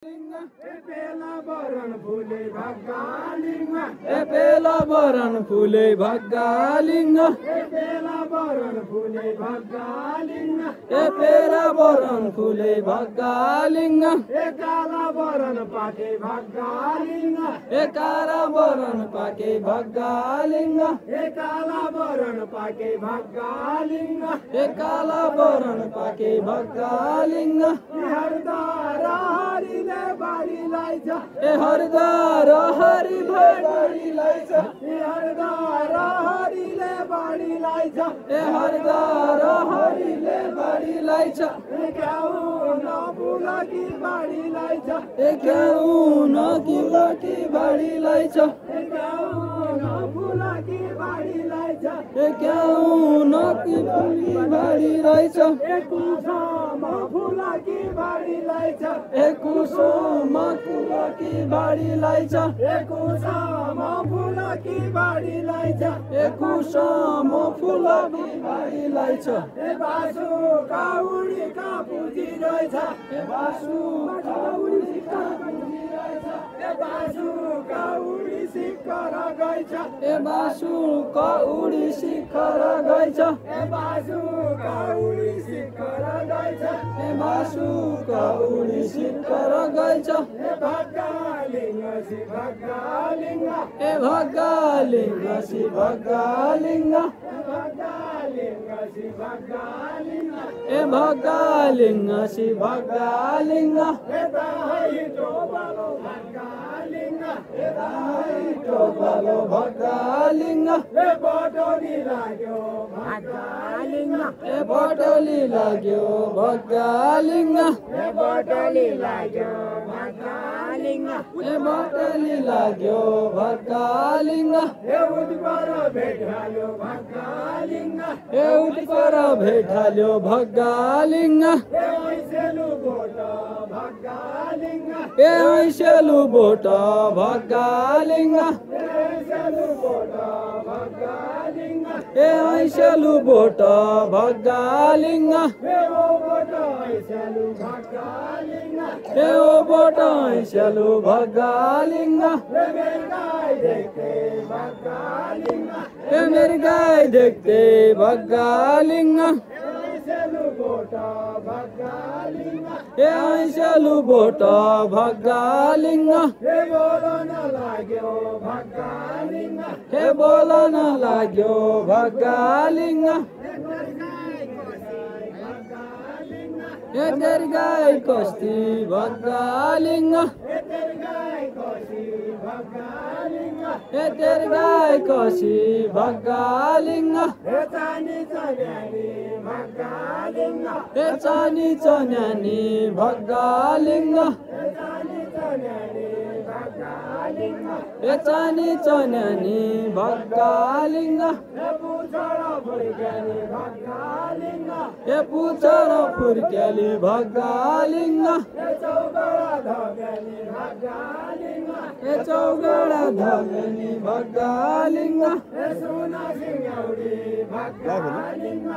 एपेला बरन फुले भग्गालिङ्ग एपेला बरन फुले भग्गालिङ्ग एपेला बरन फुले भग्गालिङ्ग एपेला बरन फुले भग्गालिङ्ग एकाला बरन पाके भग्गालिङ्ग एकाला बरन पाके भग्गालिङ्ग एकाला बरन पाके भग्गालिङ्ग एकाला बरन पाके भग्गालिङ्ग हरदारा हरिले बारीलाई छ ए हरदार हरि बारीलाई छ ए हरदारा हरिले बारीलाई छ ए हरदार हरिले बारीलाई छ क्याउ नफुलकी बारीलाई छ ए क्याउ नफुलकी बारीलाई छ क्याउ नफुलकी बारीलाई छ ए क्याउ नफुलकी बारीलाई छ कुसम फुलकी बारीलाई छ कुसुम फुलकी बारीलाई छ कुसम फुलकी बारीलाई छ कुसुम फुलकी बारीलाई छ बासु काउडी का पुजी रहेछ बासु काउडी का पुजी रहेछ बासु काउडी शिखर गएछ बासु काउडी शिखर गएछ बासु काउडी शिखर गएछ बासु काउडी शिखर गएछ भग्गालिङ्ग श्री भग्गालिङ्ग भग्गालिङ्ग श्री भग्गालिङ्ग भग्गालिङ्ग श्री भग्गालिङ्ग भग्गालिङ्ग श्री भग्गालिङ्ग टोपलो भग्गालिङ्ग बटोली लाग्यो भग्गालिङ्ग बटोली लाग्यो भग्गालिङ्ग बटोली लाग्यो भग्गालिङ्ग बटोली लाग्यो भग्गालिङ्ग एउट पर भेटाल्यो भग्गालिङ्ग एउट पर भेटाल्यो भग्गालिङ्ग ऐसेलु बोट भग्गालिङ्ग ऐसेलु बोट भग्गालिङ्ग ऐसेलु बोट भग्गालिङ्ग ऐसेलु बोट भग्गालिङ्ग ओ बोट ऐसेलु भग्गालिङ्ग बोट ऐसेलु भग्गालिङ्ग मेरी गाई देखे भग्गालिङ्ग मेरी गाई देख्दै भग्गालिङ्ग ऐसेलु बोट भग्गालिङ्ग ऐसेलु बोट भग्गालिङ्ग बोलन लाग्यो भग्गालिङ्ग बोलन लाग्यो भग्गालिङ्ग तेरी गाई कस्ती भग्गालिङ्ग तेरी गाई कसी भग्गालिङ्ग चानी चन्यानी भग्गालिङ्ग चानी चन्यानी भग्गालिङ्ग चानी चन्यानी भग्गालिङ्ग चानी चन्यानी भग्गालिङ्ग पुछड फुर्क्यानी भग्गालिङ्ग पुछर फुर्क्याली भग्गालिङ्ग चौगडा धक्यानी भग्गालिङ्ग चौगडा धगनी भग्गालिङ्ग सुना सिङ्गौडी भग्गालिङ्ग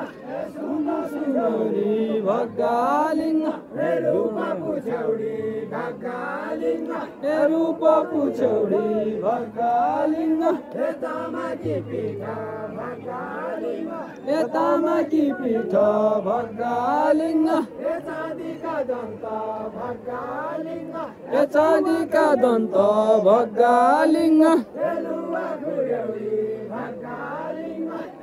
सुना सिङ्गौरी भग्गालिङ्ग रूपा पुछौडी भग्गालिङ्ग रूप पुछौडी भग्गालिङ्ग तामाकी पिठा भग्गालिङ्ग तामाकी पिठ भग्गालिङ्ग चाँदीका दन्त भग्गालिङ्ग चाँदीका दन्त भग्गालिङ्ग लुवा खुड्यौडी भग्गालिङ्ग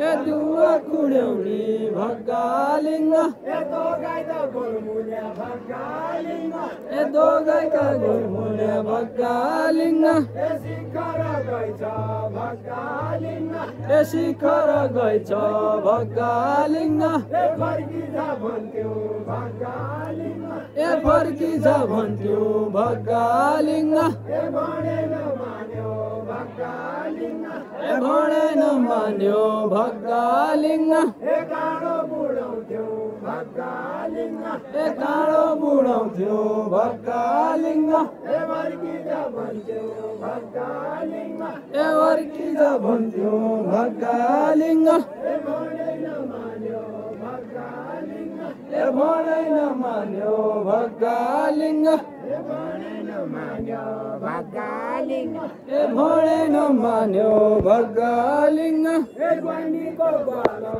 दुवा खुड्यौनी भग्गालिङ्ग तो गाई त गोलमुल्या भग्गालिङ्ग दो गाईका गोलमुल्या भग्गालिङ्ग शिखर गएछ भग्गालिङ्ग शिखर गएछ भग्गालिङ्ग फर्किन्छ भन्थ्यो भग्गालिङ्ग फर्किन्छ भन्थ्यो भग्गालिङ्ग भनेन मान्यो भग्गालिङ्ग भनेन मान्यो भग्गालिङ्ग काँडो बुढाउँथ्यो भग्गालिङ्ग काँडो बुढाउँथ्यो भग्गालिङ्ग फर्किन्छ भन्थ्यो भग्गालिङ्ग फर्किन्छ भन्थ्यो भग्गालिङ्ग भनेन मान्यो भग्गालिङ्ग भनेन मान्यो भग्गालिङ्ग ભણે ન માન્યો ભગાલિંગ એ ભણે ન માન્યો ભગાલિંગ એ ગોંડી કો ગોળો